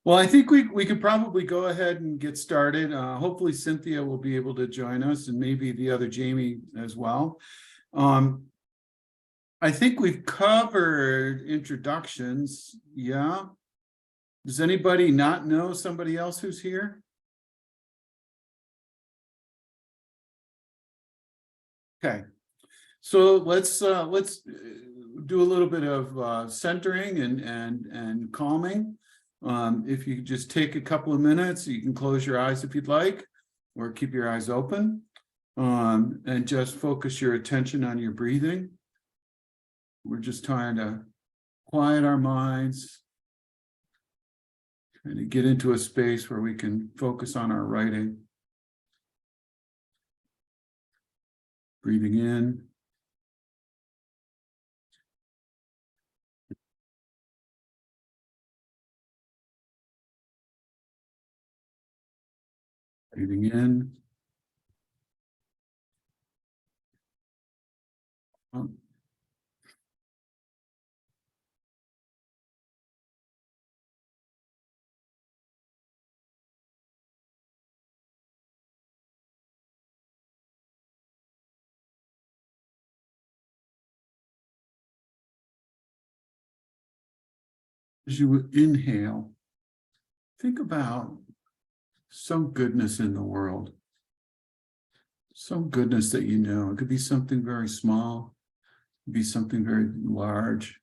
Well, I think we could probably go ahead and get started. Hopefully Cynthia will be able to join us and maybe the other Jamie as well. I think we've covered introductions. Yeah. Does anybody not know somebody else who's here? Okay. So let's do a little bit of centering and calming. If you just take a couple of minutes, you can close your eyes if you'd like, or keep your eyes open, and just focus your attention on your breathing. We're just trying to quiet our minds, trying to get into a space where we can focus on our writing. Breathing in. Breathing in. As you inhale, think about some goodness in the world, some goodness that you know. It could be something very small, it could be something very large.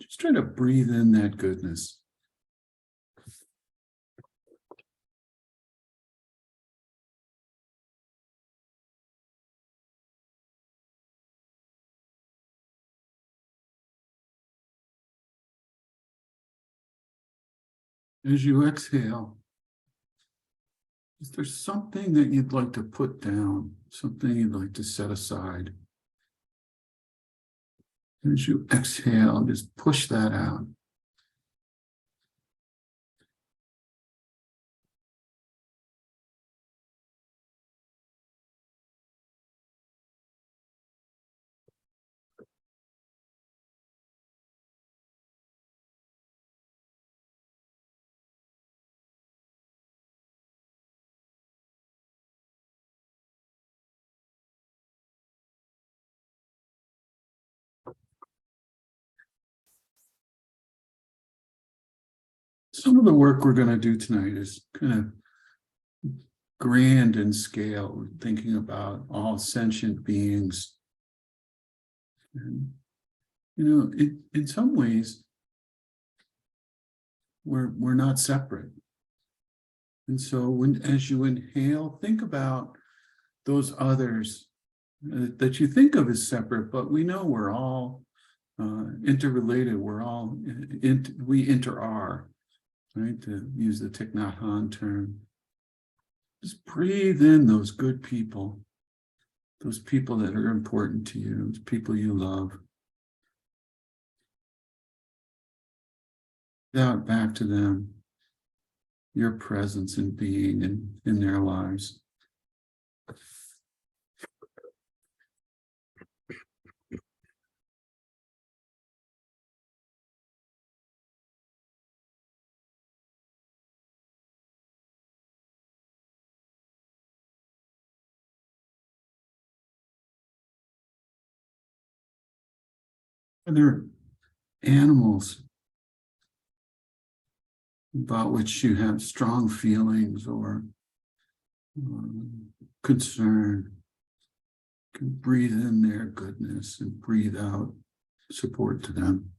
Just try to breathe in that goodness. As you exhale, is there something that you'd like to put down, something you'd like to set aside? As you exhale, just push that out. Some of the work we're going to do tonight is kind of grand in scale. We're thinking about all sentient beings. And, you know, in some ways, we're not separate. And so as you inhale, think about those others that you think of as separate, but we know we're all interrelated. We're all, we inter-are, right? To use the Thich Nhat Hanh term. Just breathe in those good people, those people that are important to you, those people you love. Out back to them, your presence and being in their lives. Are there animals about which you have strong feelings or concern? You can breathe in their goodness and breathe out support to them.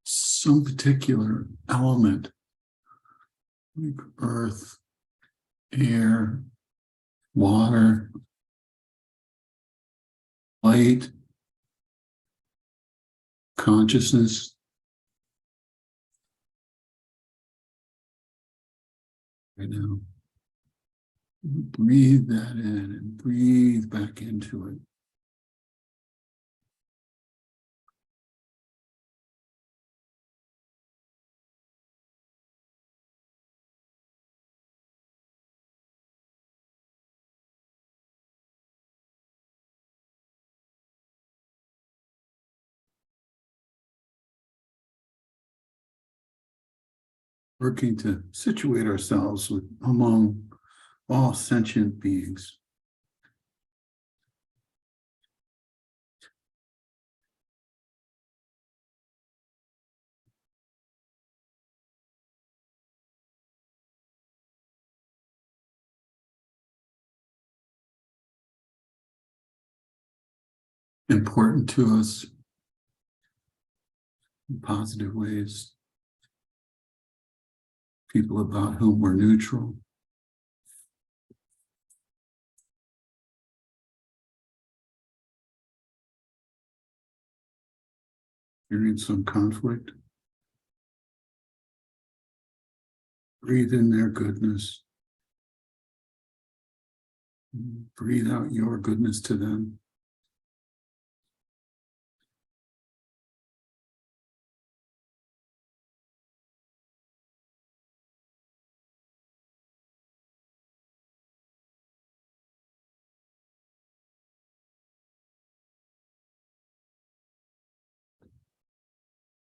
Some particular element, like earth, air, water, light, consciousness, right now. Breathe that in and breathe back into it. Working to situate ourselves among all sentient beings. Important to us in positive ways. People about whom we're neutral. You're in some conflict. Breathe in their goodness. Breathe out your goodness to them.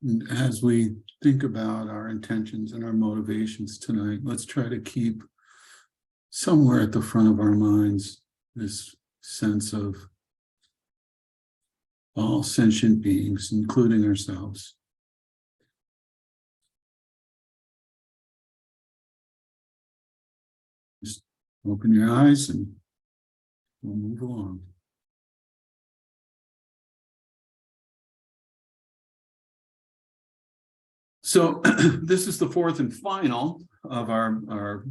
And as we think about our intentions and our motivations tonight, let's try to keep somewhere at the front of our minds this sense of all sentient beings, including ourselves. Just open your eyes and we'll move along. So this is the fourth and final of our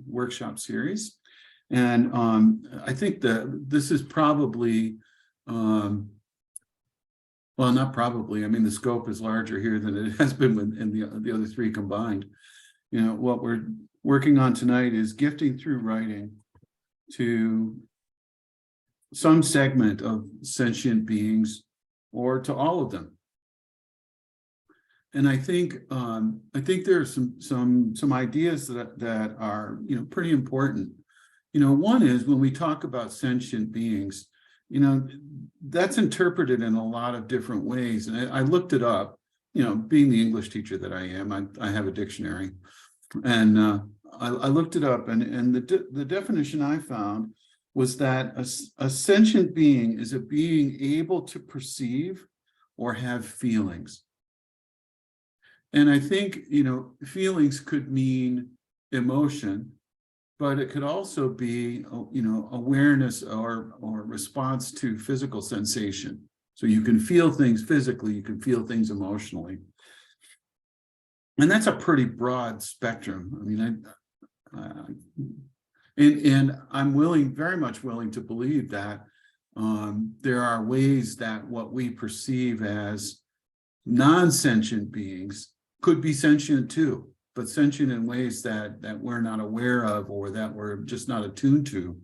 workshop series. And I think that this is probably, well, not probably, I mean, the scope is larger here than it has been in the other three combined. You know, what we're working on tonight is gifting through writing to some segment of sentient beings or to all of them. And I think there are some ideas that are, you know, pretty important. You know, one is when we talk about sentient beings, you know, that's interpreted in a lot of different ways. And I looked it up, you know, being the English teacher that I am, I have a dictionary, and I looked it up, and the definition I found was that a sentient being is a being able to perceive or have feelings. And I think, you know, feelings could mean emotion, but it could also be, you know, awareness or response to physical sensation. So you can feel things physically, you can feel things emotionally. And that's a pretty broad spectrum. I mean, and I'm very much willing to believe that there are ways that what we perceive as non-sentient beings could be sentient too, but sentient in ways that we're not aware of or that we're just not attuned to.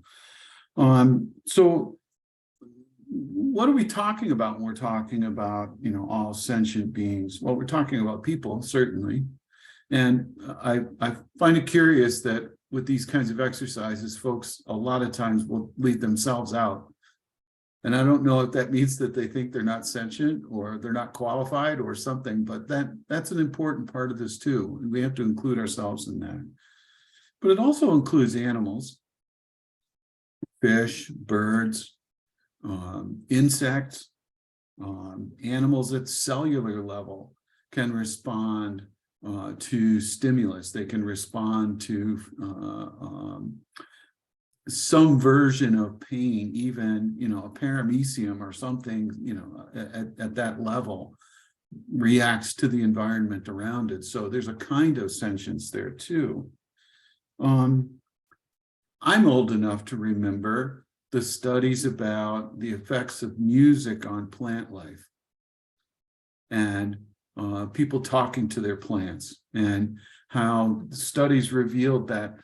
So what are we talking about when we're talking about, you know, all sentient beings? Well, we're talking about people, certainly. And I find it curious that with these kinds of exercises, folks a lot of times will leave themselves out. And I don't know if that means that they think they're not sentient or they're not qualified or something, but that's an important part of this too. And we have to include ourselves in that. But it also includes animals, fish, birds, insects, animals at cellular level can respond to stimulus. They can respond to some version of pain, even, you know, a paramecium or something, you know, at that level reacts to the environment around it. So there's a kind of sentience there too. I'm old enough to remember the studies about the effects of music on plant life. And people talking to their plants, and how studies revealed that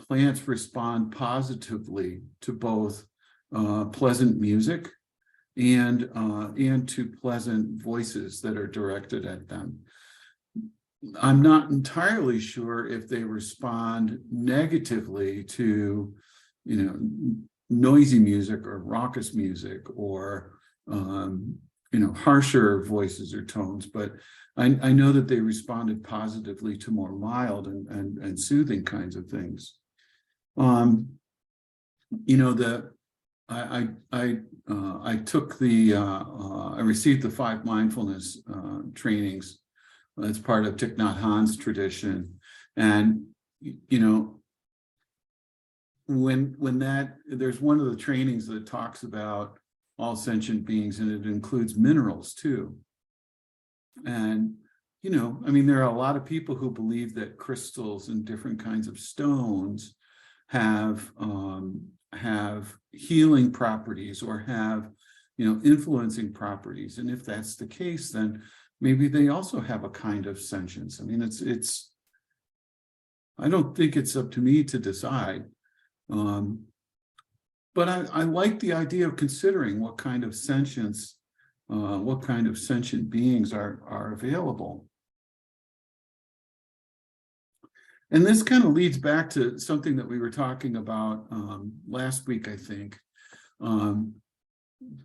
plants respond positively to both pleasant music and to pleasant voices that are directed at them. I'm not entirely sure if they respond negatively to, noisy music or raucous music or, harsher voices or tones, but I know that they responded positively to more mild and soothing kinds of things. I received the 5 mindfulness trainings as part of Thich Nhat Hanh's tradition, and when there's one of the trainings that talks about all sentient beings, and it includes minerals too. And there are a lot of people who believe that crystals and different kinds of stones have healing properties or have influencing properties, and if that's the case, then maybe they also have a kind of sentience. I don't think it's up to me to decide, but I like the idea of considering what kind of sentience, what kind of sentient beings are available. And this kind of leads back to something that we were talking about last week, I think.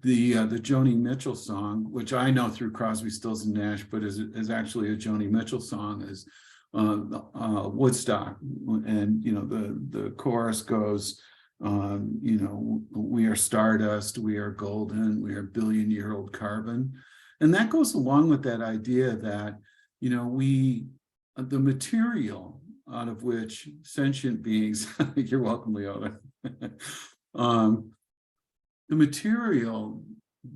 The Joni Mitchell song, which I know through Crosby, Stills and Nash, but is actually a Joni Mitchell song, is Woodstock, and the chorus goes, we are stardust, we are golden, we are billion-year-old carbon, and that goes along with that idea that the material out of which sentient beings, you're welcome, Leota. The material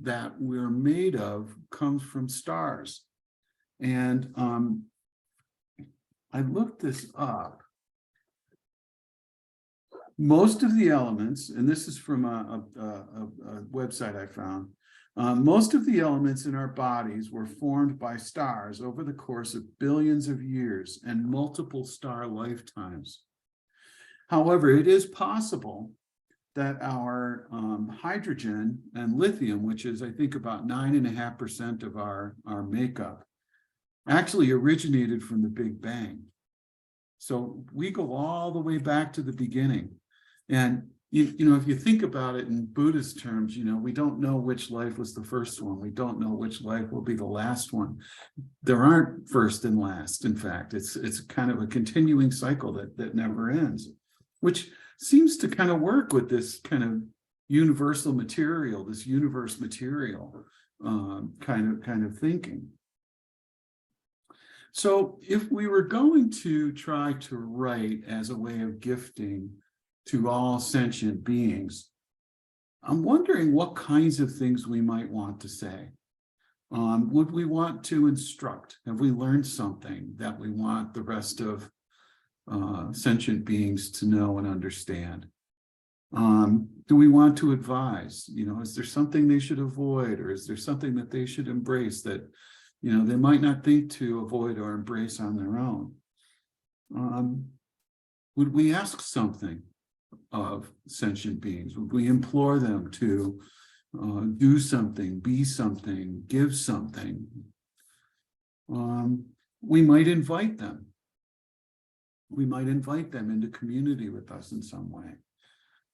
that we're made of comes from stars. And I looked this up. Most of the elements, and this is from a website I found, most of the elements in our bodies were formed by stars over the course of billions of years and multiple star lifetimes. However, it is possible that our hydrogen and lithium, which is, I think, about 9.5% of our makeup, actually originated from the Big Bang. So we go all the way back to the beginning. And if you think about it in Buddhist terms, we don't know which life was the first one. We don't know which life will be the last one. There aren't first and last. In fact, it's kind of a continuing cycle that never ends, which seems to kind of work with this kind of universal material, this universe material kind of thinking. So if we were going to try to write as a way of gifting to all sentient beings, I'm wondering what kinds of things we might want to say. Would we want to instruct? Have we learned something that we want the rest of sentient beings to know and understand? Do we want to advise? Is there something they should avoid, or is there something that they should embrace that they might not think to avoid or embrace on their own? Would we ask something of sentient beings? Would we implore them to do something, be something, give something? We might invite them. We might invite them into community with us in some way.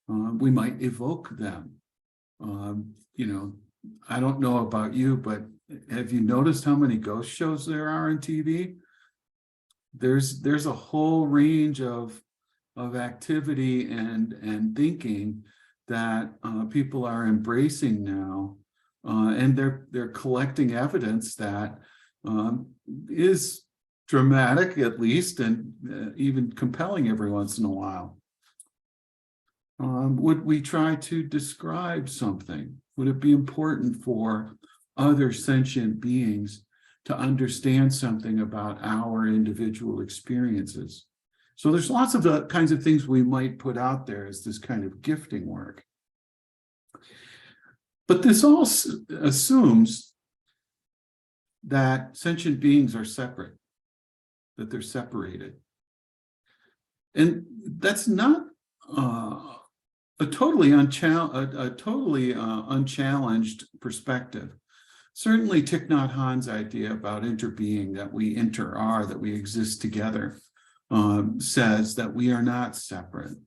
We might evoke them. I don't know about you, but have you noticed how many ghost shows there are on TV? There's a whole range of activity and thinking that people are embracing now, and they're collecting evidence that is dramatic, at least, and even compelling every once in a while. Would we try to describe something? Would it be important for other sentient beings to understand something about our individual experiences? So there's lots of the kinds of things we might put out there as this kind of gifting work. But this all assumes that sentient beings are separate, that they're separated. And that's not a totally unchallenged perspective. Certainly Thich Nhat Hanh's idea about interbeing, that we that we exist together, says that we are not separate.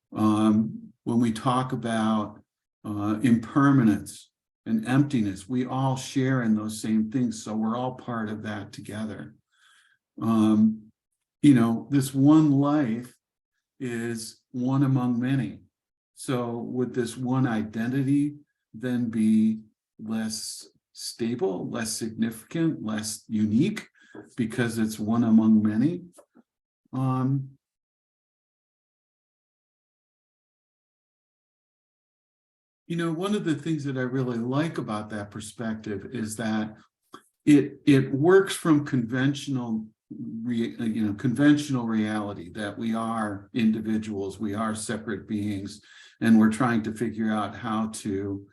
When we talk about impermanence and emptiness, we all share in those same things, so we're all part of that together. This one life is one among many. So would this one identity then be less stable, less significant, less unique because it's one among many? One of the things that I really like about that perspective is that it works from conventional reality, that we are individuals, we are separate beings, and we're trying to figure out how to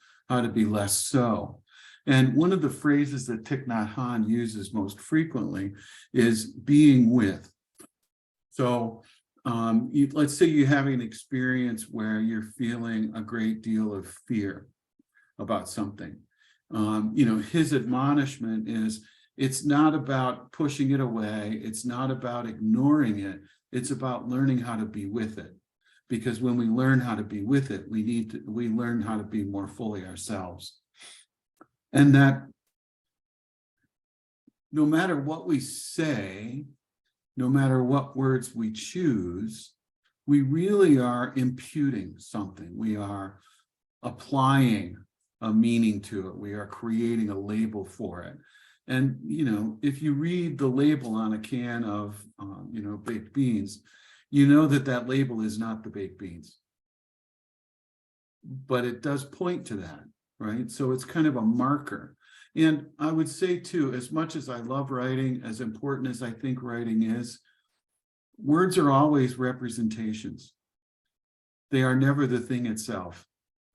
be less so. And one of the phrases that Thich Nhat Hanh uses most frequently is being with. So let's say you're having an experience where you're feeling a great deal of fear about something. His admonishment is, it's not about pushing it away. It's not about ignoring it. It's about learning how to be with it. Because when we learn how to be with it, we learn how to be more fully ourselves. And that no matter what we say, no matter what words we choose, we really are imputing something. We are applying a meaning to it. We are creating a label for it. And, if you read the label on a can of, baked beans, you know that label is not the baked beans. But it does point to that, right? So it's kind of a marker. And I would say, too, as much as I love writing, as important as I think writing is, words are always representations. They are never the thing itself,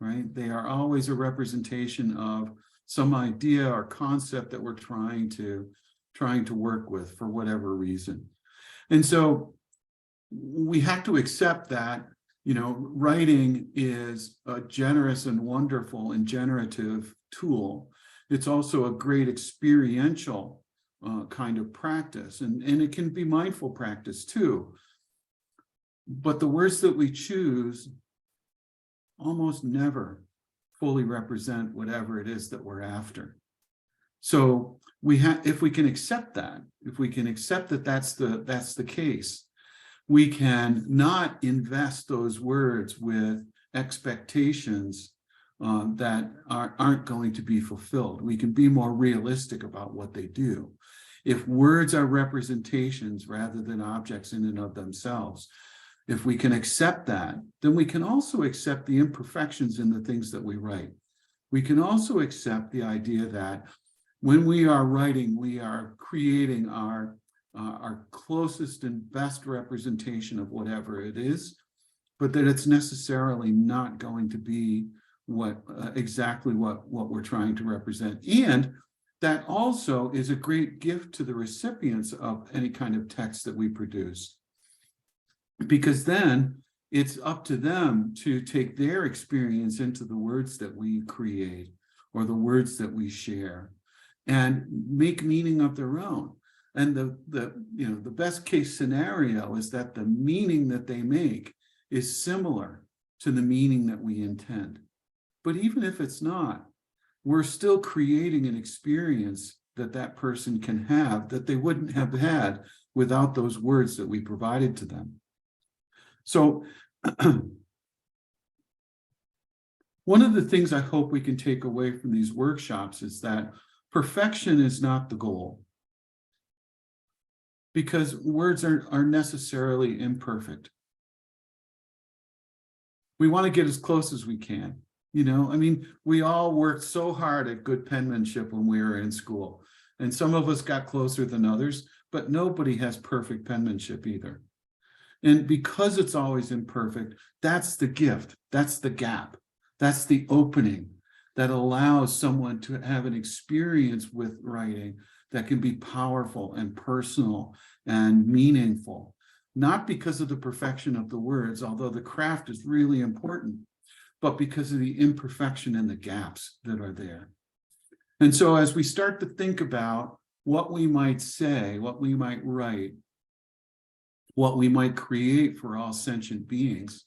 right? They are always a representation of some idea or concept that we're trying to work with for whatever reason. And so we have to accept that, writing is a generous and wonderful and generative tool. It's also a great experiential kind of practice, and it can be mindful practice too. But the words that we choose almost never fully represent whatever it is that we're after. So if we can accept that, that's the case, we can not invest those words with expectations that aren't going to be fulfilled. We can be more realistic about what they do. If words are representations rather than objects in and of themselves, if we can accept that, then we can also accept the imperfections in the things that we write. We can also accept the idea that when we are writing, we are creating our closest and best representation of whatever it is, but that it's necessarily not going to be exactly what we're trying to represent. And that also is a great gift to the recipients of any kind of text that we produce, because then it's up to them to take their experience into the words that we create or the words that we share and make meaning of their own. And the best case scenario is that the meaning that they make is similar to the meaning that we intend. But even if it's not, we're still creating an experience that person can have that they wouldn't have had without those words that we provided to them. So one of the things I hope we can take away from these workshops is that perfection is not the goal, because words are necessarily imperfect. We want to get as close as we can. We all worked so hard at good penmanship when we were in school, and some of us got closer than others, but nobody has perfect penmanship either. And because it's always imperfect, that's the gift, that's the gap, that's the opening that allows someone to have an experience with writing that can be powerful and personal and meaningful, not because of the perfection of the words, although the craft is really important, but because of the imperfection and the gaps that are there. And so as we start to think about what we might say, what we might write, what we might create for all sentient beings,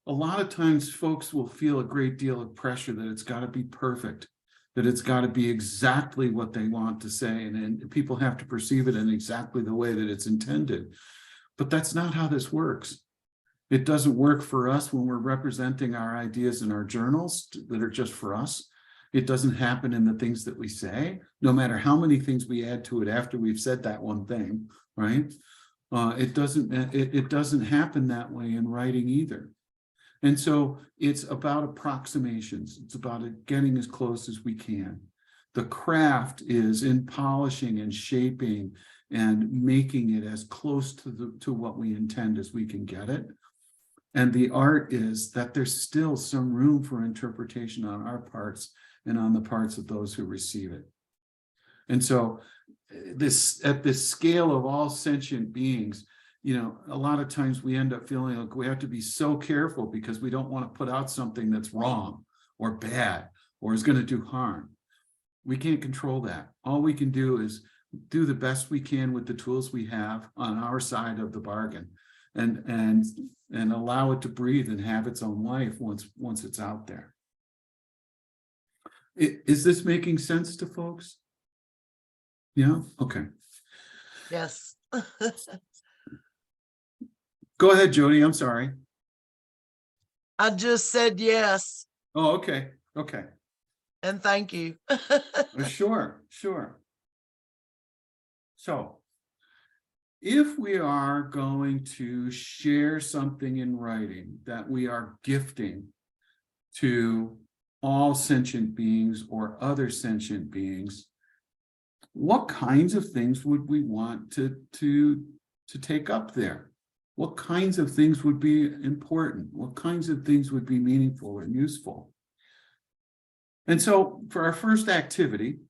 a lot of times folks will feel a great deal of pressure that it's got to be perfect, that it's got to be exactly what they want to say, and people have to perceive it in exactly the way that it's intended. But that's not how this works. It doesn't work for us when we're representing our ideas in our journals that are just for us. It doesn't happen in the things that we say, no matter how many things we add to it after we've said that one thing, right? It doesn't happen that way in writing either. And so it's about approximations. It's about getting as close as we can. The craft is in polishing and shaping and making it as close to what we intend as we can get it. And the art is that there's still some room for interpretation on our parts and on the parts of those who receive it. And so at this scale of all sentient beings, a lot of times we end up feeling like we have to be so careful because we don't want to put out something that's wrong or bad or is going to do harm. We can't control that. All we can do is do the best we can with the tools we have on our side of the bargain, and allow it to breathe and have its own life once it's out there. Is this making sense to folks? Yeah? Okay. Yes. Go ahead, Jody. I'm sorry. I just said yes. Oh, okay. Okay. And thank you. Sure. So, if we are going to share something in writing that we are gifting to all sentient beings or other sentient beings, what kinds of things would we want to take up there? What kinds of things would be important? What kinds of things would be meaningful and useful? And so for our first activity,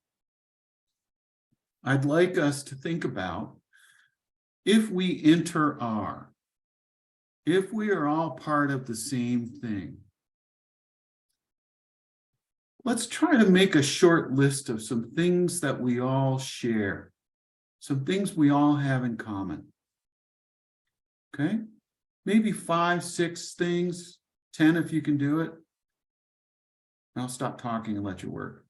I'd like us to think about if we if we are all part of the same thing. Let's try to make a short list of some things that we all share, some things we all have in common. Okay? Maybe 5, 6 things, 10 if you can do it. I'll stop talking and let you work.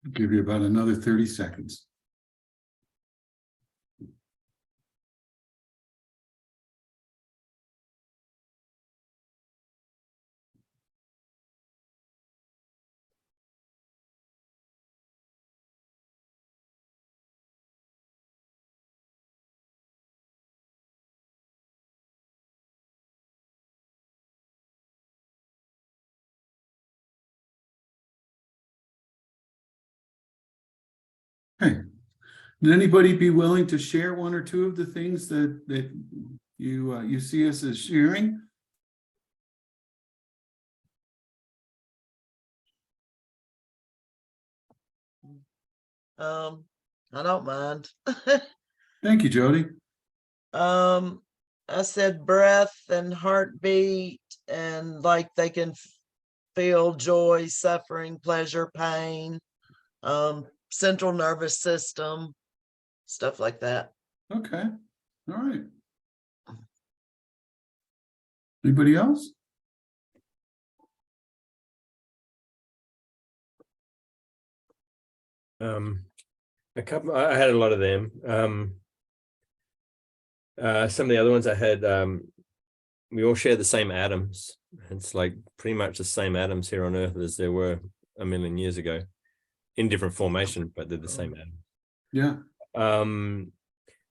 I'll give you about another 30 seconds. Hey, would anybody be willing to share one or two of the things that you see us as sharing? I don't mind. Thank you, Jody. I said breath and heartbeat, and like they can feel joy, suffering, pleasure, pain, central nervous system, stuff like that. Okay. All right. Anybody else? A couple. I had a lot of them. Some of the other ones I had, we all share the same atoms. It's like pretty much the same atoms here on Earth as there were a million years ago, in different formation, but they're the same atom. Yeah.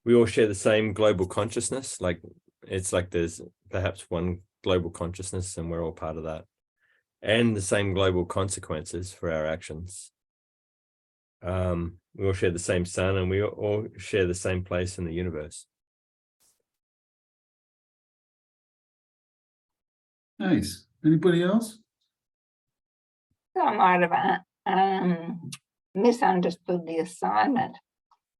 We all share the same global consciousness. Like it's like there's perhaps one global consciousness, and we're all part of that, and the same global consequences for our actions. We all share the same sun, and we all share the same place in the universe. Nice. Anybody else? I might have misunderstood the assignment,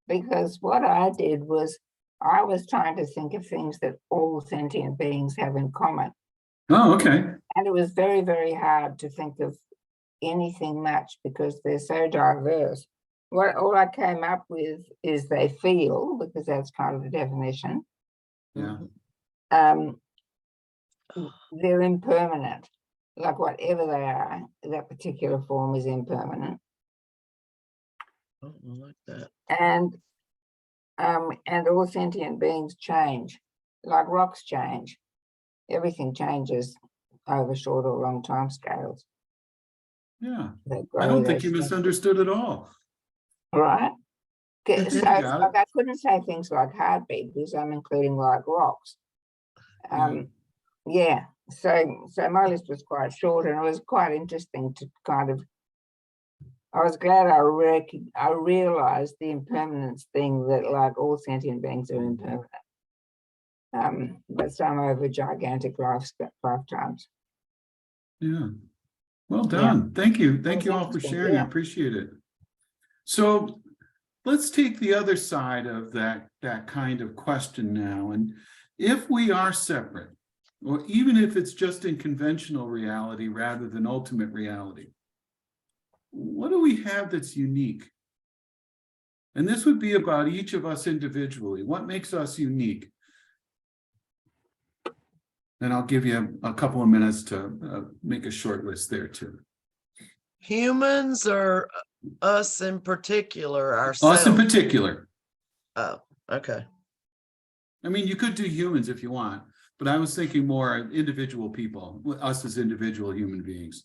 because what I did was I was trying to think of things that all sentient beings have in common. Oh, okay. And it was very, very hard to think of anything much because they're so diverse. All I came up with is they feel, because that's kind of the definition. Yeah. They're impermanent. Like whatever they are, that particular form is impermanent. Oh, I like that. And all sentient beings change, like rocks change. Everything changes over short or long time scales. Yeah. They I grow, don't they think you shrink. misunderstood at all. Right? So You it's got like it. I couldn't say things like heartbeat because I'm including like rocks. Yeah. So my list was quite short, and it was quite interesting to kind of. I was glad I realized the impermanence thing, that like all sentient beings are impermanent. But some over gigantic lifetimes. Yeah. Well Yeah. done. Thank you. Thank was you all for interesting, sharing. I yeah. appreciate it. So let's take the other side of that kind of question now. And if we are separate, or even if it's just in conventional reality rather than ultimate reality, what do we have that's unique? And this would be about each of us individually. What makes us unique? And I'll give you a couple of minutes to make a short list there too. Humans, or us in particular, ourselves? Us in particular. Oh, okay. I mean, you could do humans if you want, but I was thinking more individual people, us as individual human beings.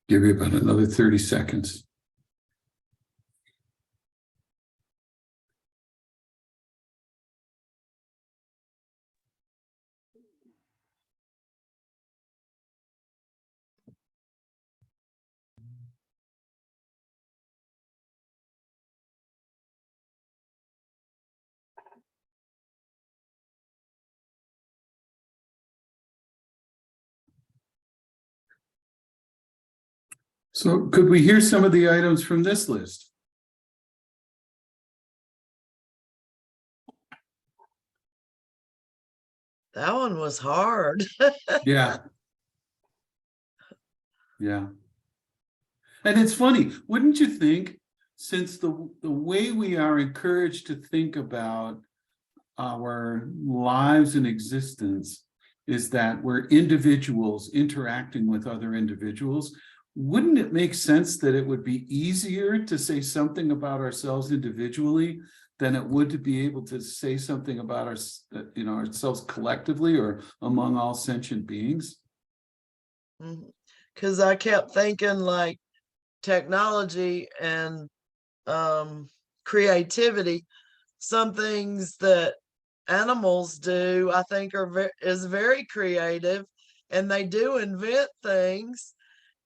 Give you about another 30 seconds. So could we hear some of the items from this list? That one was hard. Yeah. Yeah. And it's funny, wouldn't you think, since the way we are encouraged to think about our lives and existence is that we're individuals interacting with other individuals, wouldn't it make sense that it would be easier to say something about ourselves individually than it would to be able to say something about ourselves collectively or among all sentient beings? Because I kept thinking like technology and creativity, some things that animals do, I think is very creative, and they do invent things.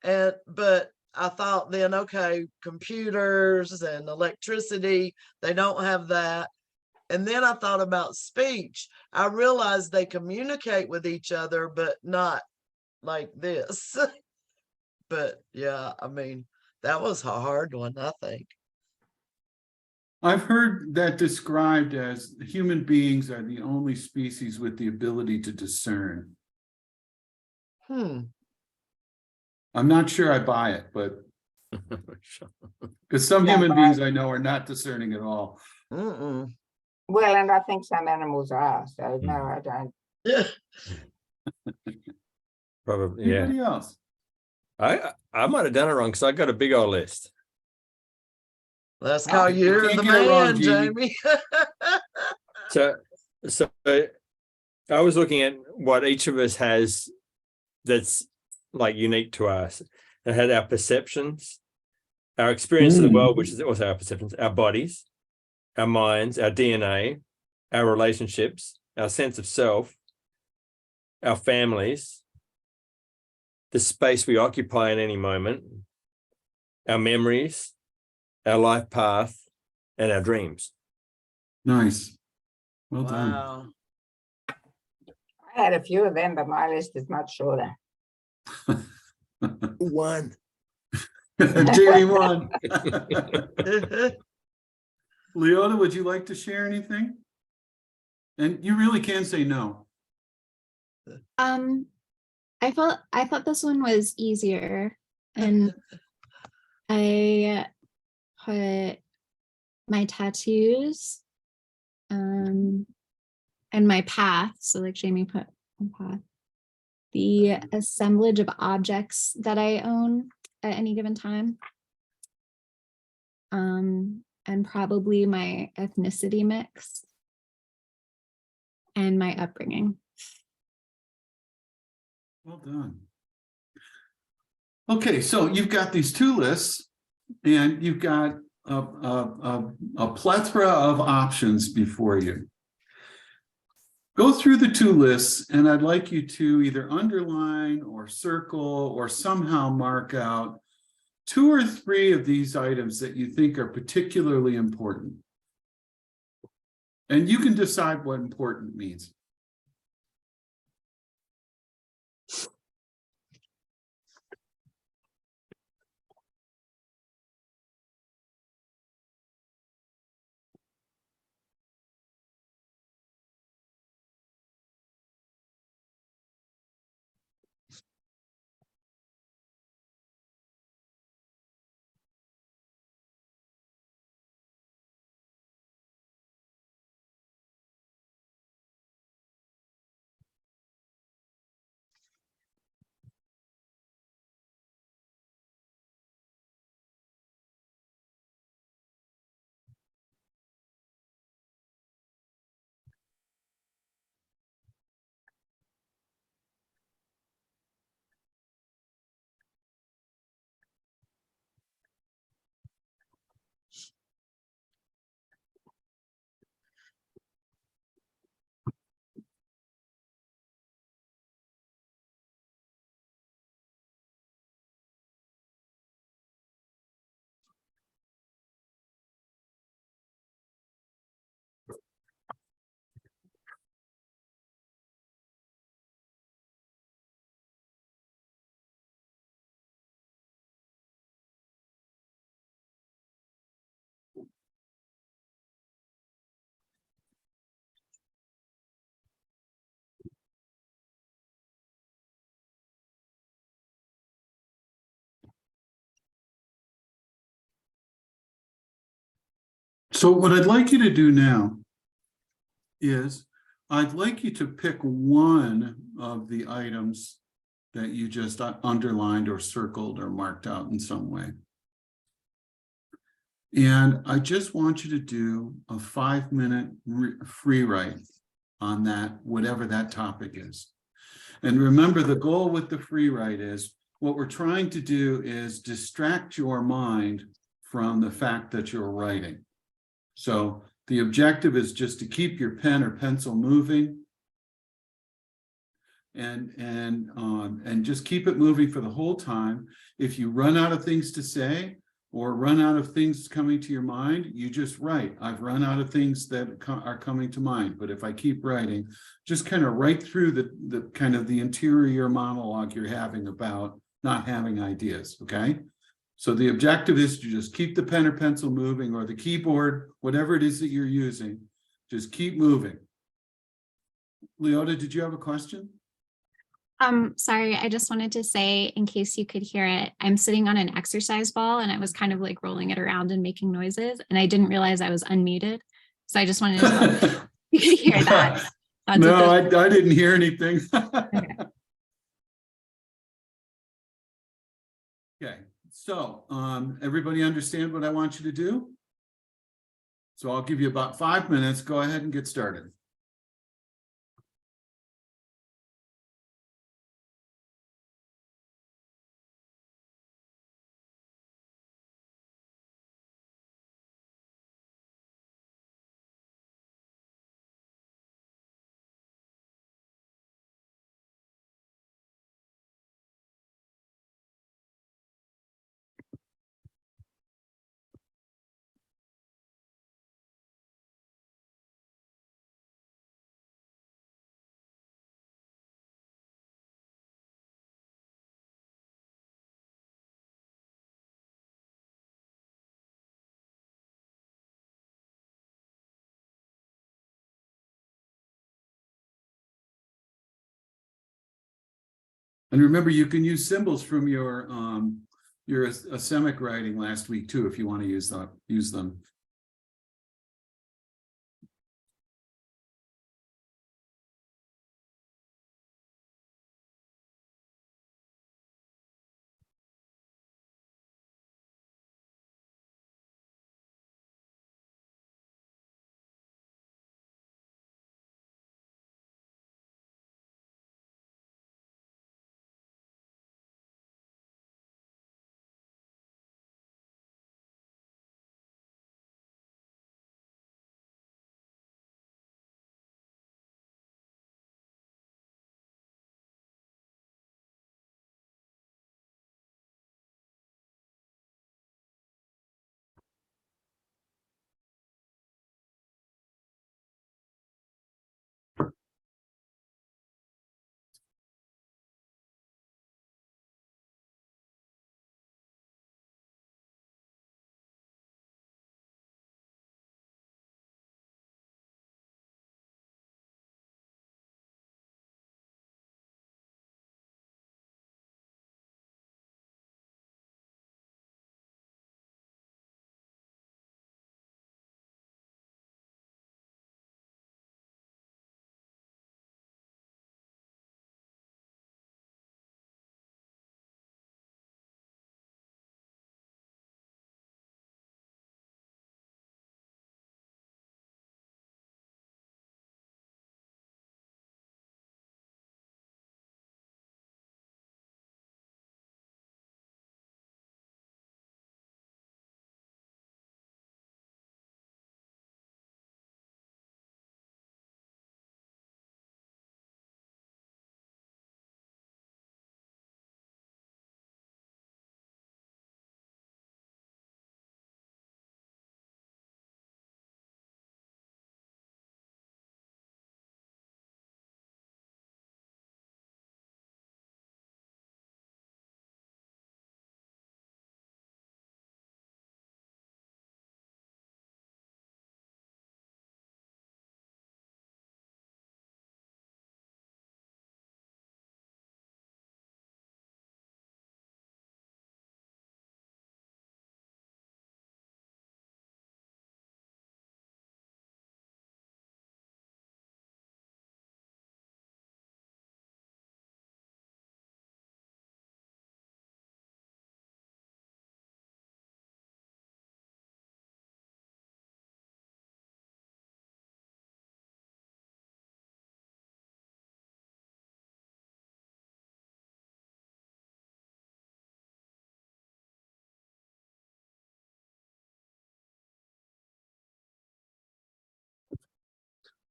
But I thought then, okay, computers and electricity, they don't have that. And then I thought about speech. I realized they communicate with each other, but not like this. But yeah, I mean, that was a hard one, I think. I've heard that described as human beings are the only species with the ability to discern. I'm not sure I buy it, but because some Yeah, human but beings I know are not discerning at all. Mm-mm. Well, and I think some animals are, so no, I don't. Probably, yeah. Anybody else? I might have done it wrong because I got a big old list. That's how You you're can't the get it wrong, man, Jamie. Jamie. So I was looking at what each of us has that's like unique to us. It had our perceptions, our experience of the world, which is also our perceptions, our bodies, our minds, our DNA, our relationships, our sense of self, our families, the space we occupy in any moment, our memories, our life path, and our dreams. Nice. Well done. Wow. I had a few of them, but my list is much shorter. One. Jamie won. Leota, would you like to share anything? And you really can say no. I thought this one was easier, and I put my tattoos, and my path. So like Jamie put my path, the assemblage of objects that I own at any given time, and probably my ethnicity mix and my upbringing. Well done. Okay, so you've got these two lists and you've got a plethora of options before you. Go through the two lists and I'd like you to either underline or circle or somehow mark out 2 or 3 of these items that you think are particularly important. And you can decide what important means. So what I'd like you to do now is I'd like you to pick one of the items that you just underlined or circled or marked out in some way. And I just want you to do a 5-minute free write on that, whatever that topic is. And remember, the goal with the free write is what we're trying to do is distract your mind from the fact that you're writing. So the objective is just to keep your pen or pencil moving and just keep it moving for the whole time. If you run out of things to say or run out of things coming to your mind, you just write. I've run out of things that are coming to mind, but if I keep writing, just kind of write through the kind of the interior monologue you're having about not having ideas, okay? So the objective is to just keep the pen or pencil moving, or the keyboard, whatever it is that you're using, just keep moving. Leota, did you have a question? Sorry, I just wanted to say, in case you could hear it, I'm sitting on an exercise ball and I was kind of like rolling it around and making noises, and I didn't realize I was unmuted. So I just wanted to know if you could hear that. That's No, what I didn't hear anything. Okay. Okay, so everybody understand what I want you to do? So I'll give you about 5 minutes. Go ahead and get started. And remember, you can use symbols from your asemic writing last week too, if you want to use them.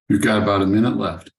We've got about a minute left.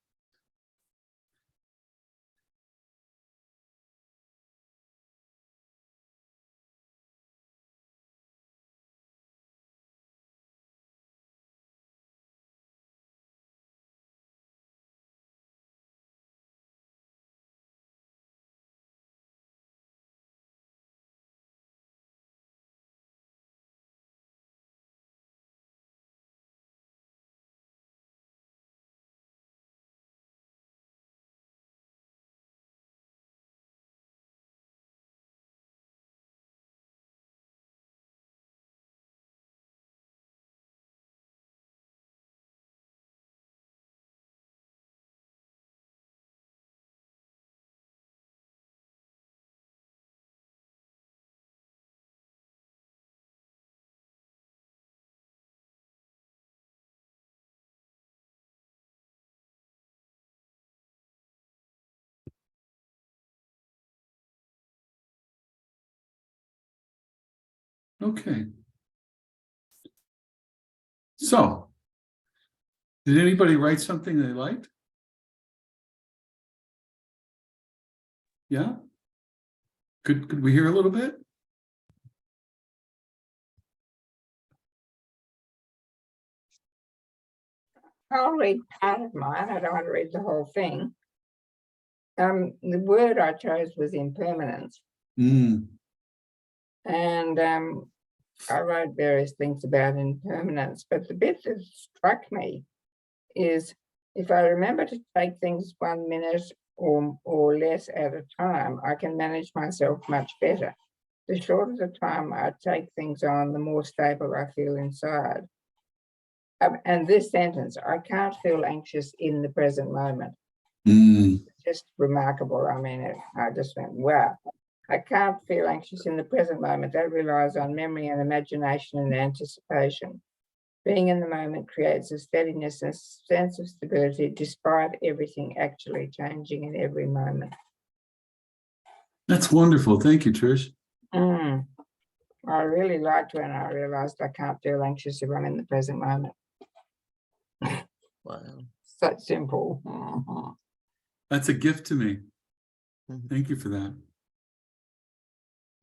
Okay. So, did anybody write something they liked? Yeah? Could we hear a little bit? I'll read part of mine. I don't want to read the whole thing. The word I chose was impermanence. Mm, And I wrote various things about impermanence, but the bit that struck me is if I remember to take things 1 minute or less at a time, I can manage myself much better. The shorter the time I take things on, the more stable I feel inside. And this sentence, I can't feel anxious in the present moment. mm. Just remarkable. I mean, I just went, wow. I can't feel anxious in the present moment. That relies on memory and imagination and anticipation. Being in the moment creates a steadiness and sense of stability despite everything actually changing in every moment. That's wonderful. Thank you, Trish. I really liked when I realized I can't feel anxious if I'm in the present moment. Wow. So simple. Mhm. That's a gift to me. Mhm. Thank you for that.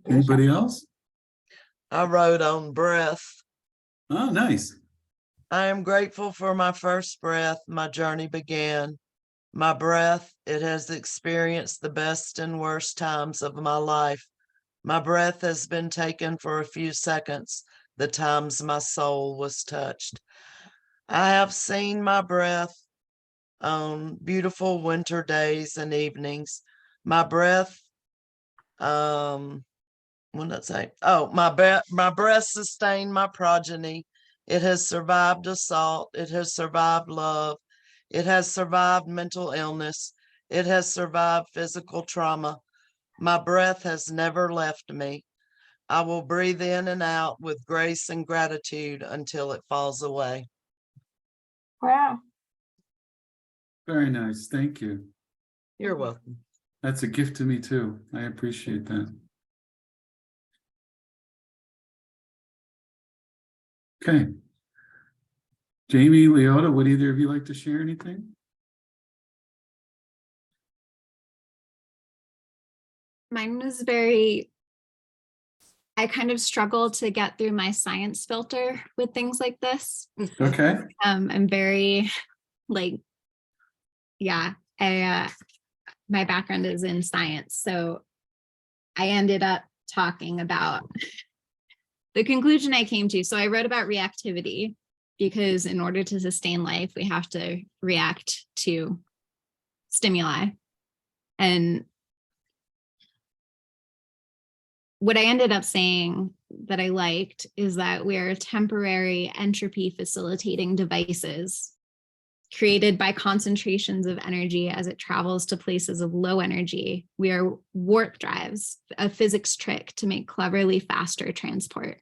Anybody else? I wrote on breath. Oh, nice. I am grateful for my first breath. My journey began. My breath, it has experienced the best and worst times of my life. My breath has been taken for a few seconds, the times my soul was touched. I have seen my breath on beautiful winter days and evenings. My breath, what did I say? Oh, my breath sustained my progeny. It has survived assault. It has survived love. It has survived mental illness. It has survived physical trauma. My breath has never left me. I will breathe in and out with grace and gratitude until it falls away. Wow. Very nice. Thank you. You're welcome. That's a gift to me too. I appreciate that. Okay. Jamie, Leota, would either of you like to share anything? Mine was I kind of struggle to get through my science filter with things like this. Okay. I'm very yeah, my background is in science. So I ended up talking about the conclusion I came to. So I wrote about reactivity because in order to sustain life, we have to react to stimuli. And what I ended up saying that I liked is that we're temporary entropy facilitating devices created by concentrations of energy as it travels to places of low energy. We are warp drives, a physics trick to make cleverly faster transport.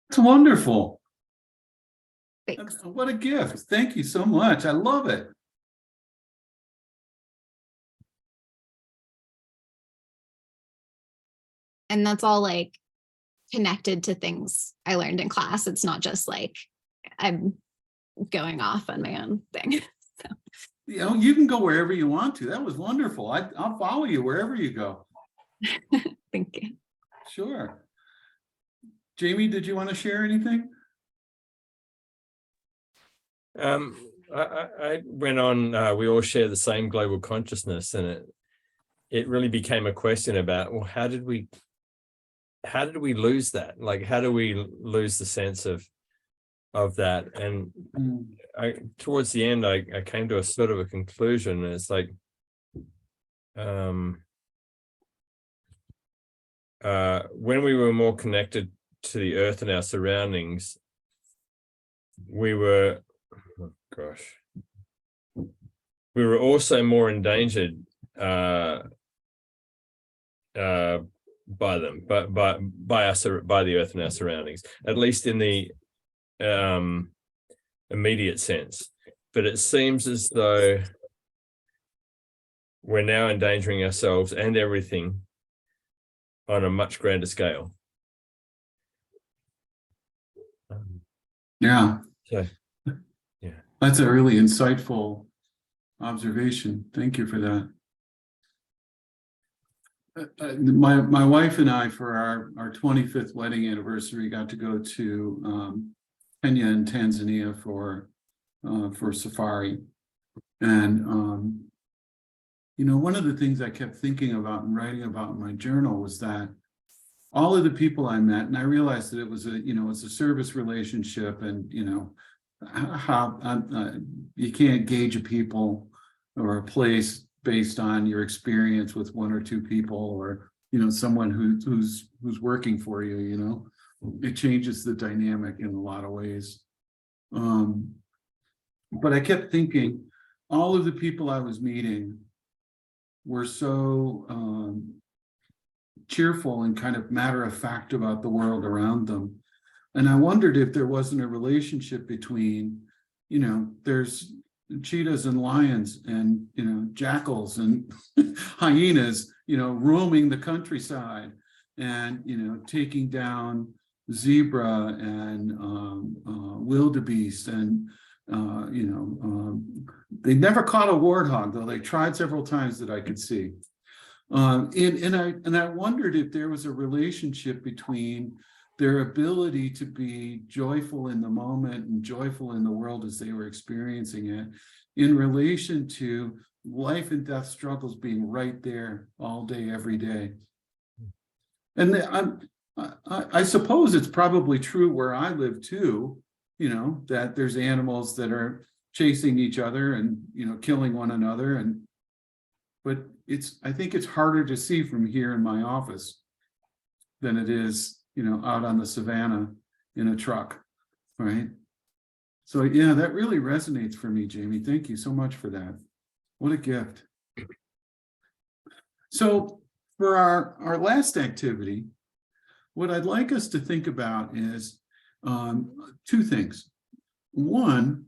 It's wonderful. Thanks. What a gift. Thank you so much. I love it. And that's all connected to things I learned in class. It's not just like I'm going off on my own thing. You know, you can go wherever you want to. That was wonderful. I'll follow you wherever you go. Thank you. Sure. Jamie, did you want to share anything? I went on, we all share the same global consciousness, and it really became a question about, well, how did we lose that? Like, how do we lose the sense of that? And towards the end, I came to a sort of a conclusion. And it's like, when we were more connected to the earth and our surroundings, we were, oh gosh, we were also more endangered by them, but by the earth and our surroundings, at least in the immediate sense. But it seems as though we're now endangering ourselves and everything on a much grander scale. Yeah. So, yeah. That's a really insightful observation. Thank you for that. My wife and I, for our 25th wedding anniversary, got to go to Kenya and Tanzania for safari. And you know, one of the things I kept thinking about and writing about in my journal was that all of the people I met, and I realized that it was it's a service relationship, and how you can't gauge a people or a place based on your experience with one or two people, or someone who's working for you. It changes the dynamic in a lot of ways. But I kept thinking, all of the people I was meeting were so cheerful and kind of matter of fact about the world around them. And I wondered if there wasn't a relationship between, there's cheetahs and lions and, jackals and hyenas, roaming the countryside and, taking down zebra and wildebeest and, they never caught a warthog, though they tried several times that I could see. And I wondered if there was a relationship between their ability to be joyful in the moment and joyful in the world as they were experiencing it, in relation to life and death struggles being right there all day, every day. And I suppose it's probably true where I live too, that there's animals that are chasing each other and, killing one another. But I think it's harder to see from here in my office than it is, out on the savannah in a truck, right? So yeah, that really resonates for me, Jamie. Thank you so much for that. What a gift. So for our last activity, what I'd like us to think about is two things. One,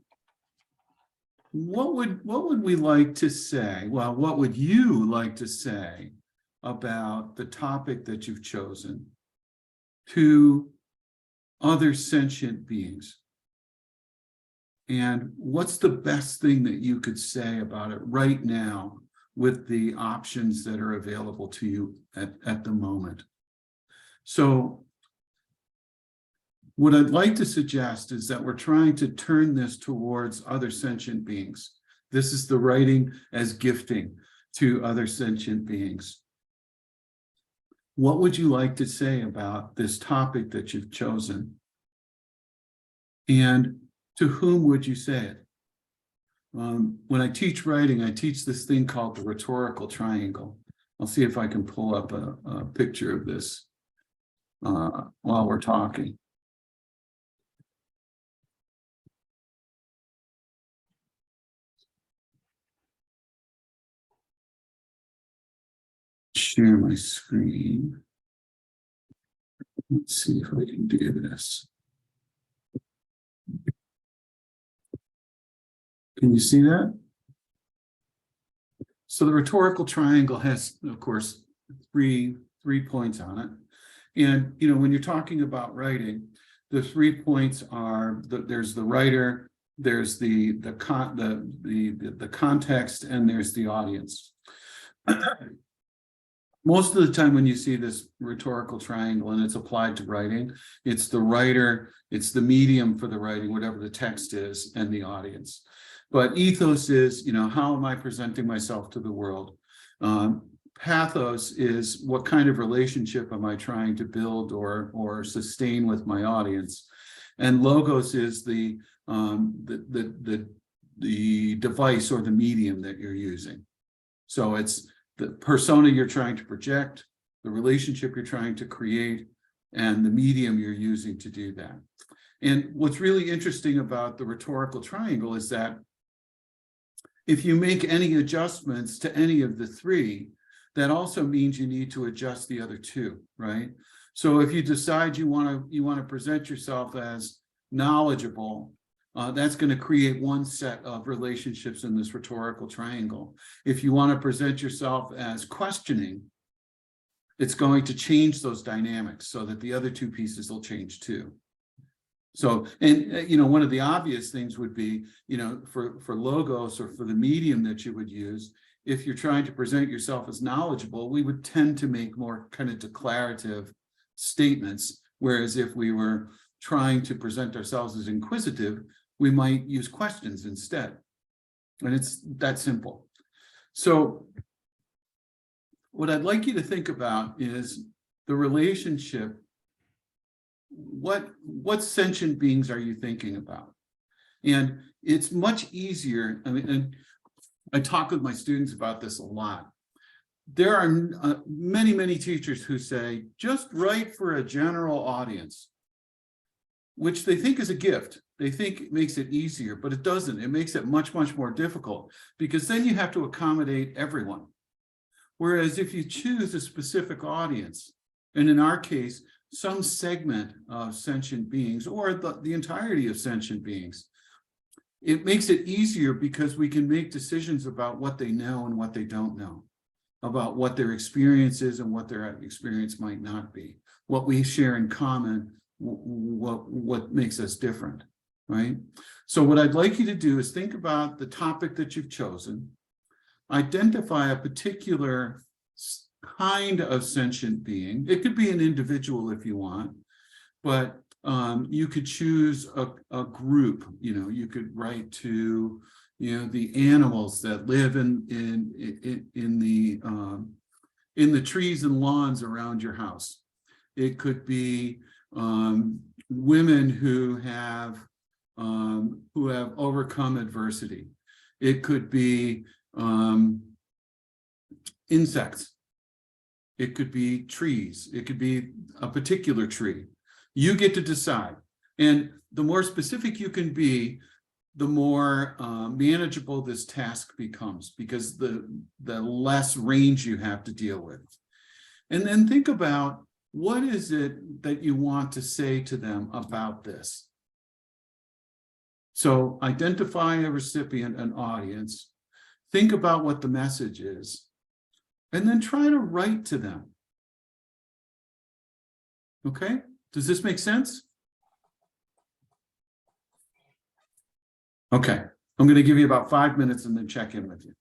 what would we like to say? Well, what would you like to say about the topic that you've chosen to other sentient beings? And what's the best thing that you could say about it right now with the options that are available to you at the moment? So what I'd like to suggest is that we're trying to turn this towards other sentient beings. This is the writing as gifting to other sentient beings. What would you like to say about this topic that you've chosen? And to whom would you say it? When I teach writing, I teach this thing called the rhetorical triangle. I'll see if I can pull up a picture of this while we're talking. Share my screen. Let's see if I can do this. Can you see that? So the rhetorical triangle has, of course, three points on it. And, when you're talking about writing, the 3 points are there's the writer, there's the context, and there's the audience. Most of the time when you see this rhetorical triangle and it's applied to writing, it's the writer, it's the medium for the writing, whatever the text is, and the audience. But ethos is, how am I presenting myself to the world? Pathos is what kind of relationship am I trying to build or sustain with my audience? And logos is the device or the medium that you're using. So it's the persona you're trying to project, the relationship you're trying to create, and the medium you're using to do that. And what's really interesting about the rhetorical triangle is that if you make any adjustments to any of the three, that also means you need to adjust the other two, right? So if you decide you want to present yourself as knowledgeable, that's going to create one set of relationships in this rhetorical triangle. If you want to present yourself as questioning, it's going to change those dynamics so that the other two pieces will change too. So, and one of the obvious things would be, for logos or for the medium that you would use, if you're trying to present yourself as knowledgeable, we would tend to make more kind of declarative statements. Whereas if we were trying to present ourselves as inquisitive, we might use questions instead. And it's that simple. So what I'd like you to think about is the relationship. What sentient beings are you thinking about? And it's much easier. I mean, and I talk with my students about this a lot. There are many, many teachers who say, just write for a general audience, which they think is a gift. They think it makes it easier, but it doesn't. It makes it much, much more difficult because then you have to accommodate everyone. Whereas if you choose a specific audience, and in our case, some segment of sentient beings or the entirety of sentient beings, it makes it easier because we can make decisions about what they know and what they don't know, about what their experience is and what their experience might not be, what we share in common, what makes us different, right? So what I'd like you to do is think about the topic that you've chosen, identify a particular kind of sentient being. It could be an individual if you want, but you could choose a group. You could write to the animals that live in the trees and lawns around your house. It could be women who have overcome adversity. It could be insects. It could be trees. It could be a particular tree. You get to decide. And the more specific you can be, the more manageable this task becomes because the less range you have to deal with. And then think about what is it that you want to say to them about this. So identify a recipient, an audience, think about what the message is, and then try to write to them. Okay, does this make sense? Okay, I'm going to give you about 5 minutes and then check in with you.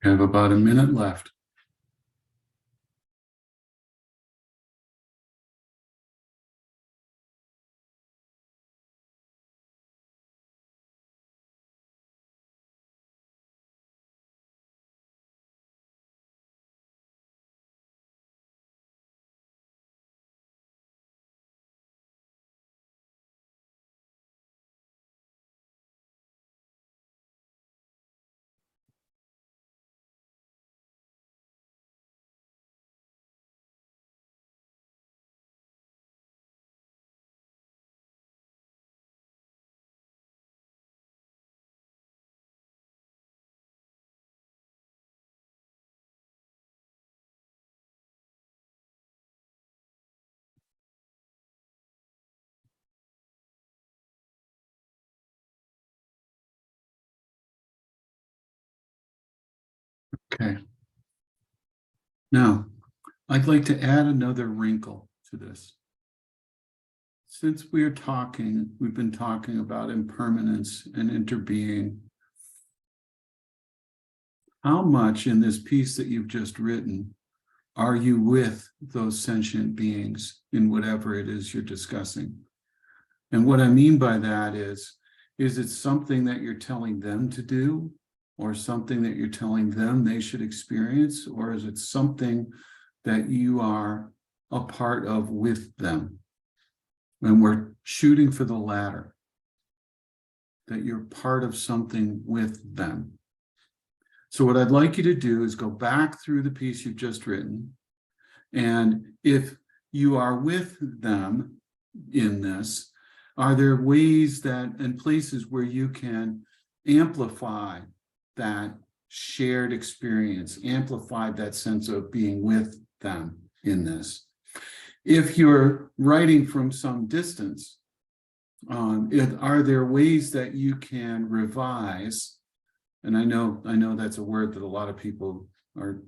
We have about a minute left. Okay. Now, I'd like to add another wrinkle to this. Since we've been talking about impermanence and interbeing. How much in this piece that you've just written are you with those sentient beings in whatever it is you're discussing? And what I mean by that is it something that you're telling them to do, or something that you're telling them they should experience, or is it something that you are a part of with them? And we're shooting for the latter, that you're part of something with them. So what I'd like you to do is go back through the piece you've just written. And if you are with them in this, are there ways that and places where you can amplify that shared experience, amplify that sense of being with them in this? If you're writing from some distance, are there ways that you can revise? And I know that's a word that a lot of people are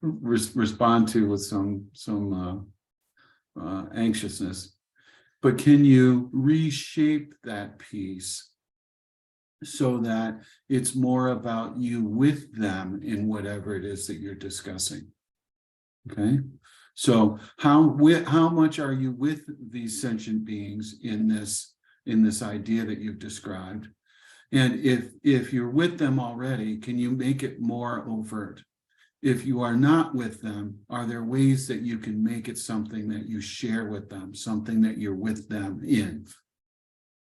respond to with some anxiousness, but can you reshape that piece so that it's more about you with them in whatever it is that you're discussing? Okay, so how much are you with these sentient beings in this idea that you've described? And if you're with them already, can you make it more overt? If you are not with them, are there ways that you can make it something that you share with them, something that you're with them in?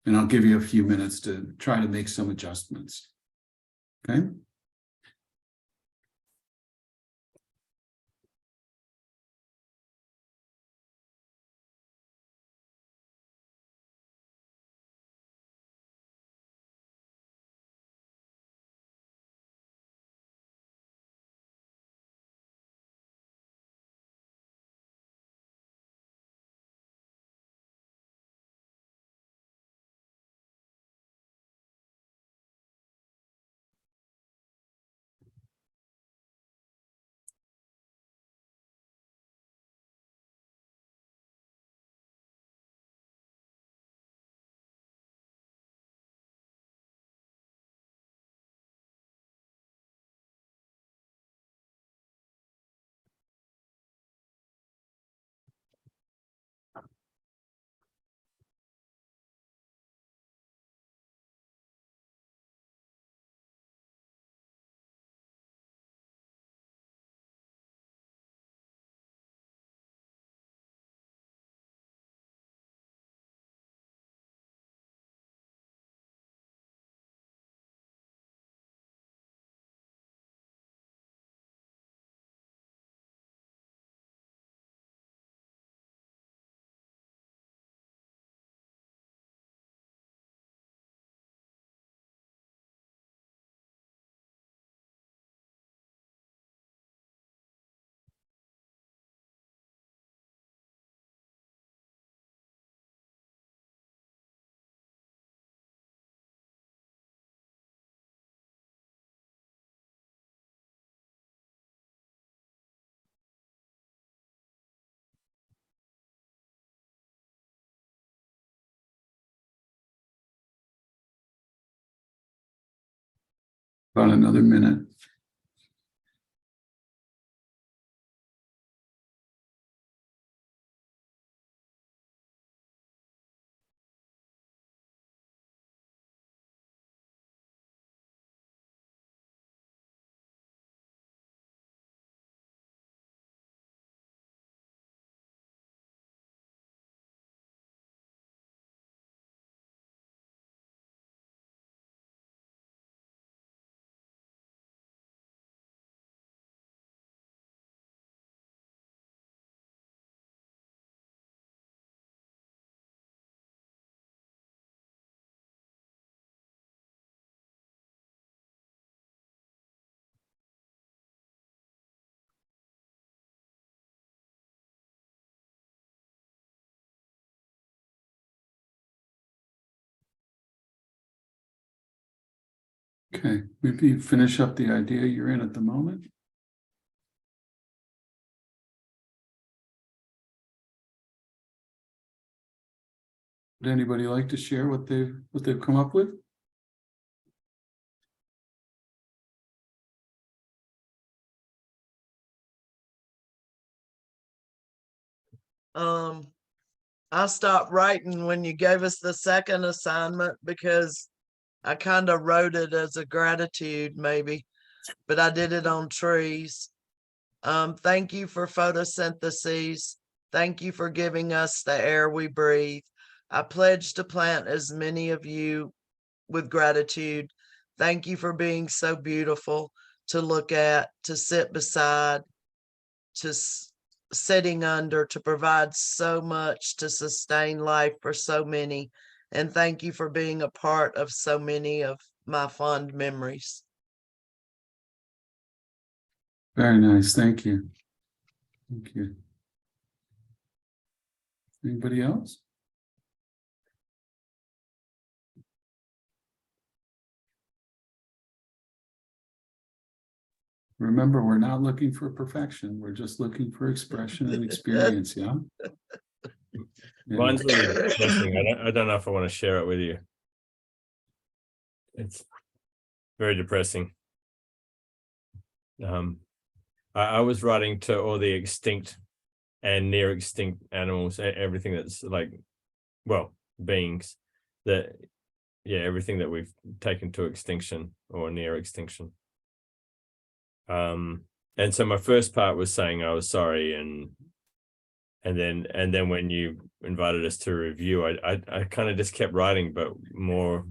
And I'll give you a few minutes to try to make some adjustments. Okay? About another minute. Okay, maybe finish up the idea you're in at the moment. Would anybody like to share what they've come up with? I stopped writing when you gave us the second assignment because I kind of wrote it as a gratitude maybe, but I did it on trees. Thank you for photosynthesis. Thank you for giving us the air we breathe. I pledge to plant as many of you with gratitude. Thank you for being so beautiful to look at, to sit beside, to sitting under, to provide so much to sustain life for so many. And thank you for being a part of so many of my fond memories. Very nice, thank you. Thank you. Anybody else? Remember, we're not looking for perfection. We're just looking for expression and experience, yeah? Yeah. Mine's really depressing. I don't know if I want to share it with you. It's very depressing. I was writing to all the extinct and near extinct animals, everything that's like, well, beings that, yeah, everything that we've taken to extinction or near extinction. And so my first part was saying I was sorry, and then when you invited us to review, I kind of just kept writing, but more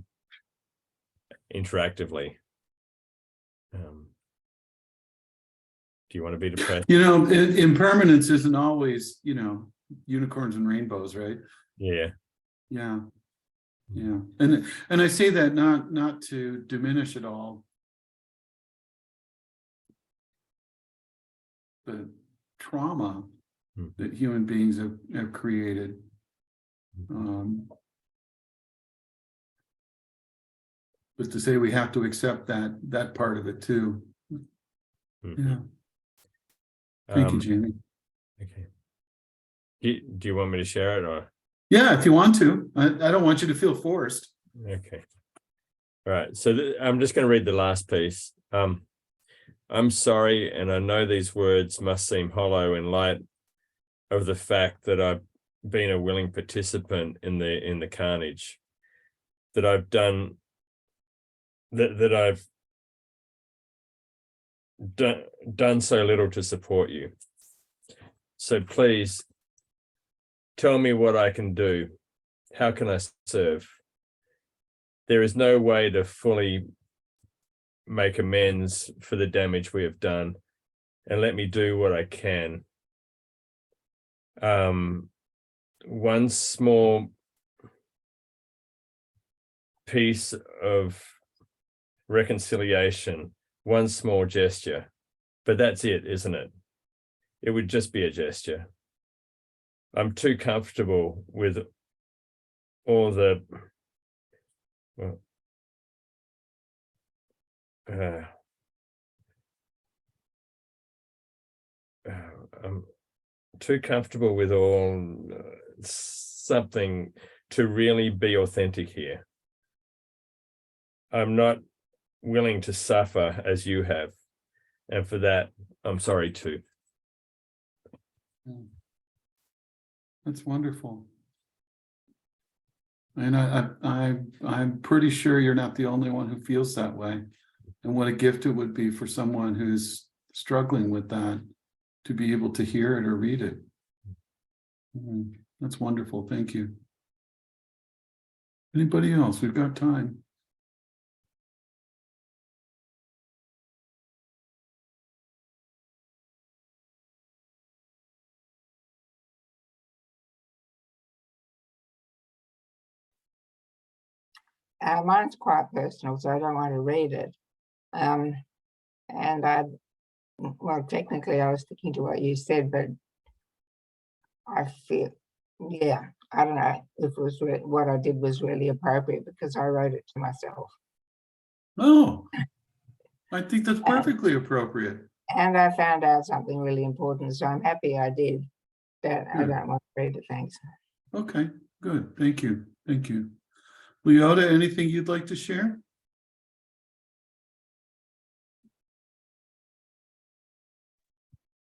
interactively. Do you want to be depressed? You know, impermanence isn't always, you know, unicorns and rainbows, right? Yeah. Yeah. Yeah. And I say that not to diminish it all, the trauma that human beings have created. But to say we have to accept that part of it too. Yeah. Thank you, Jamie. Okay. Do you want me to share it, or? Yeah, if you want to. I don't want you to feel forced. Okay. All right. So I'm just going to read the last piece. I'm sorry, and I know these words must seem hollow in light of the fact that I've been a willing participant in the carnage, that I've done that I've done so little to support you. So please tell me what I can do. How can I serve? There is no way to fully make amends for the damage we have done, and let me do what I can. One small piece of reconciliation, one small gesture, but that's it, isn't it? It would just be a gesture. I'm too comfortable with all the I'm too comfortable with all something to really be authentic here. I'm not willing to suffer as you have, and for that, I'm sorry too. That's wonderful. And I'm pretty sure you're not the only one who feels that way. And what a gift it would be for someone who's struggling with that to be able to hear it or read it. That's wonderful. Thank you. Anybody else? We've got time. Mine's quite personal, so I don't want to read it. And well, technically I was sticking to what you said, but I feel, yeah, I don't know if it was what I did was really appropriate because I wrote it to myself. Oh, I think that's perfectly appropriate. And I found out something really important, so I'm happy I did. That I Good. don't want to read it, thanks. Okay, good. Thank you. Thank you. Leota, anything you'd like to share?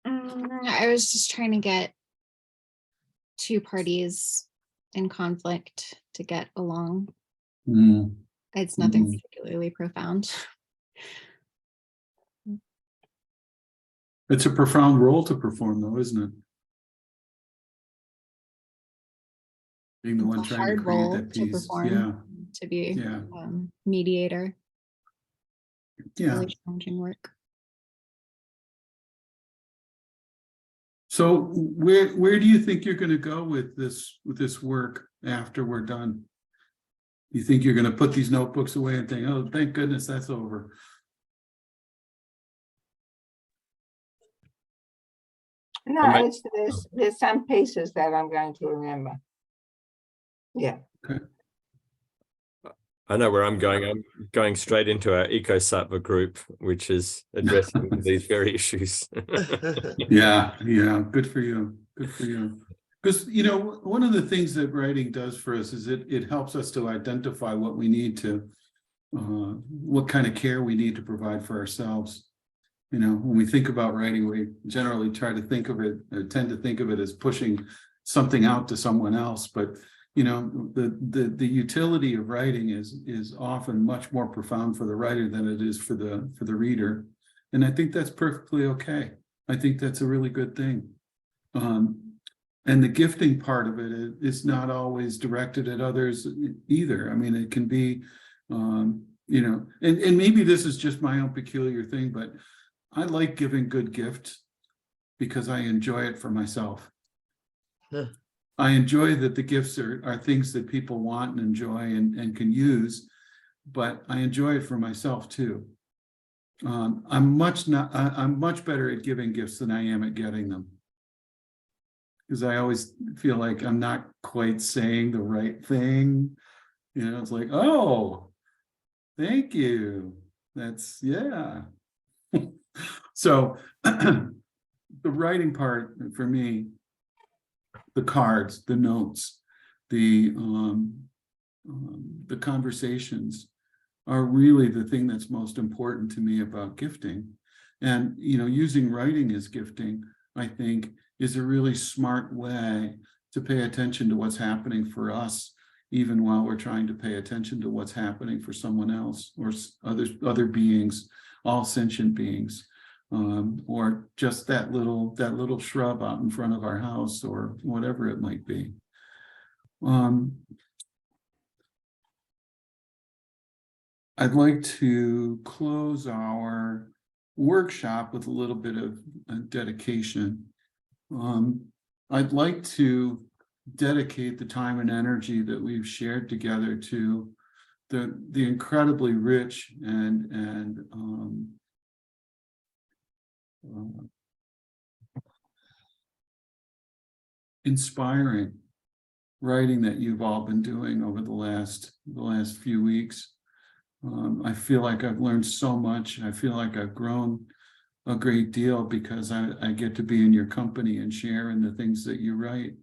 I was just trying to get two parties in conflict to get along. Mm, It's nothing Mhm. particularly profound. It's a profound role to perform, though, isn't it? Being the It's one a trying to hard create role that to peace. Yeah, perform, to be yeah, mediator. yeah. Really challenging work. So where do you think you're going to go with this work after we're done? You think you're going to put these notebooks away and think, oh, thank goodness that's over? No, might- there's some pieces that I'm going to remember. Yeah. I know where I'm going. I'm going straight into our Eco Sattva group, which is addressing these very issues. Yeah, yeah, good for you. Good for you. Because, one of the things that writing does for us is it helps us to identify what we need to, what kind of care we need to provide for ourselves. When we think about writing, we generally try to think of it, or tend to think of it as pushing something out to someone else. But, the utility of writing is often much more profound for the writer than it is for the reader. And I think that's perfectly okay. I think that's a really good thing. And the gifting part of it is not always directed at others either. I mean, it can be, and maybe this is just my own peculiar thing, but I like giving good gifts because I enjoy it for myself. Huh. I enjoy that the gifts are things that people want and enjoy and can use, but I enjoy it for myself too. I'm much better at giving gifts than I am at getting them. Because I always feel like I'm not quite saying the right thing. It's like, oh, thank you. That's, yeah. So the writing part for me, the cards, the notes, the conversations are really the thing that's most important to me about gifting. And, using writing as gifting, I think, is a really smart way to pay attention to what's happening for us, even while we're trying to pay attention to what's happening for someone else or other beings, all sentient beings, or just that little shrub out in front of our house or whatever it might be. I'd like to close our workshop with a little bit of dedication. I'd like to dedicate the time and energy that we've shared together to the incredibly rich and inspiring writing that you've all been doing over the last few weeks. I feel like I've learned so much. I feel like I've grown a great deal because I get to be in your company and share in the things that you write.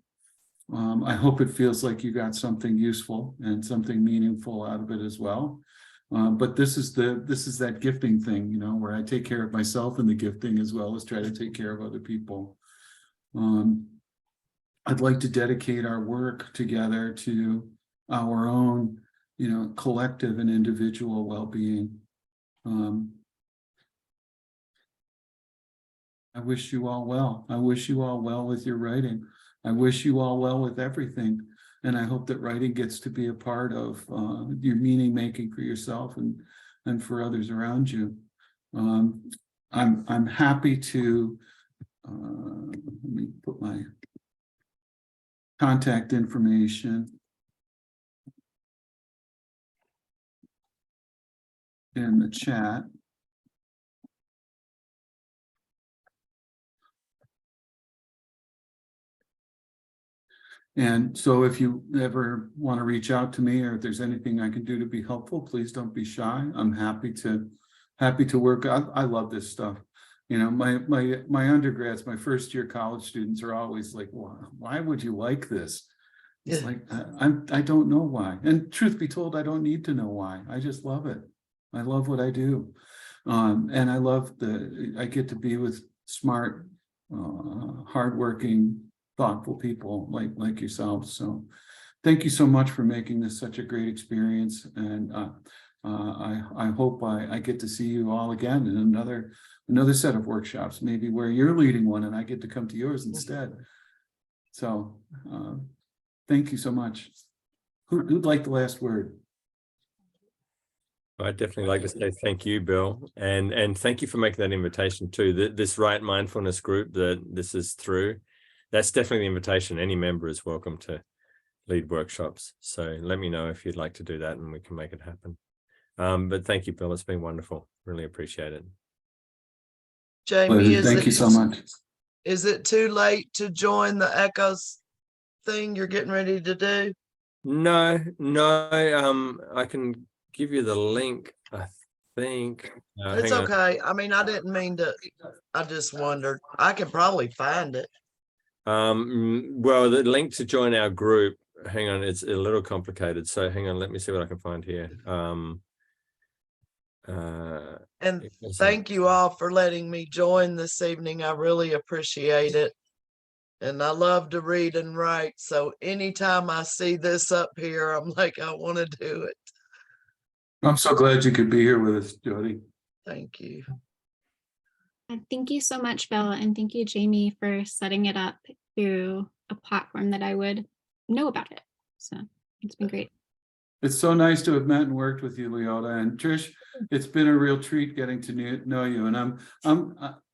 I hope it feels like you got something useful and something meaningful out of it as well. But this is that gifting thing, where I take care of myself in the gifting as well as try to take care of other people. I'd like to dedicate our work together to our own, collective and individual well-being. I wish you all well. I wish you all well with your writing. I wish you all well with everything. And I hope that writing gets to be a part of your meaning making for yourself and for others around you. I'm happy to, let me put my contact information in the chat. And so if you ever want to reach out to me, or if there's anything I can do to be helpful, please don't be shy. I'm happy to work. I love this stuff. You know, my undergrads, my first year college students are always like, why would you like this? It's like, I don't know why. And truth be told, I don't need to know why. I just love it. I love what I do. And I love I get to be with smart, hardworking, thoughtful people like yourselves. So thank you so much for making this such a great experience. And I hope I get to see you all again in another set of workshops, maybe where you're leading one and I get to come to yours instead. So thank you so much. Who'd like the last word? I'd definitely like to say thank you, Bill, and thank you for making that invitation too. This Right Mindfulness group that this is through, that's definitely the invitation. Any member is welcome to lead workshops. So let me know if you'd like to do that and we can make it happen. But thank you, Bill. It's been wonderful. Really appreciate it. Jamie, Thank you so much. Is it too late to join the Echoes thing you're getting ready to do? No, I can give you the link, I think. It's hang on. okay. I mean, I didn't mean to. I just wondered. I can probably find it. Well, the link to join our group, hang on, it's a little complicated. So hang on, let me see what I can find here. And thank you all for letting me join this evening. I really appreciate it. And I love to read and write. So anytime I see this up here, I'm like, I want to do it. I'm so glad you could be here with us, Jody. Thank you. And thank you so much, Bill, and thank you, Jamie, for setting it up through a platform that I would know about it. So it's been great. It's so nice to have met and worked with you, Leota, and Trish. It's been a real treat getting to know you. And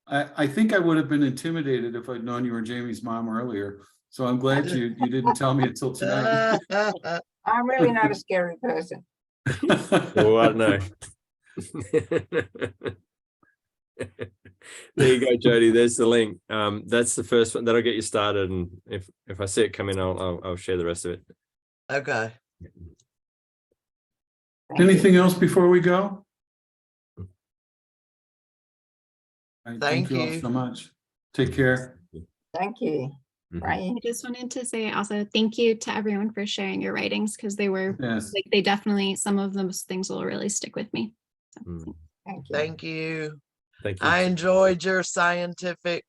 I think I would have been intimidated if I'd known you were Jamie's mom earlier. So I'm glad you didn't tell me until tonight. I'm really not a scary person. Well, no. There you go, Jody. There's the link. That's the first one that'll get you started. And if I see it come in, I'll share the rest of it. Okay. Anything else before we go? Thank you all you. so much. Take care. Thank you. Mhm. Right. I just wanted to say also thank you to everyone for sharing your writings, because they were Yes. like, they definitely, some of those things will really stick with me. So, Mm. Thank you. Thank you. Thank you. I enjoyed your scientific.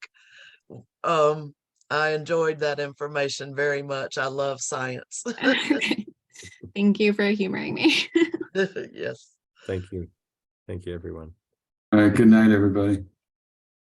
I enjoyed that information very much. I love science. thank you for humoring me. Yes. Thank you. Thank you, everyone. All right. Good night, everybody.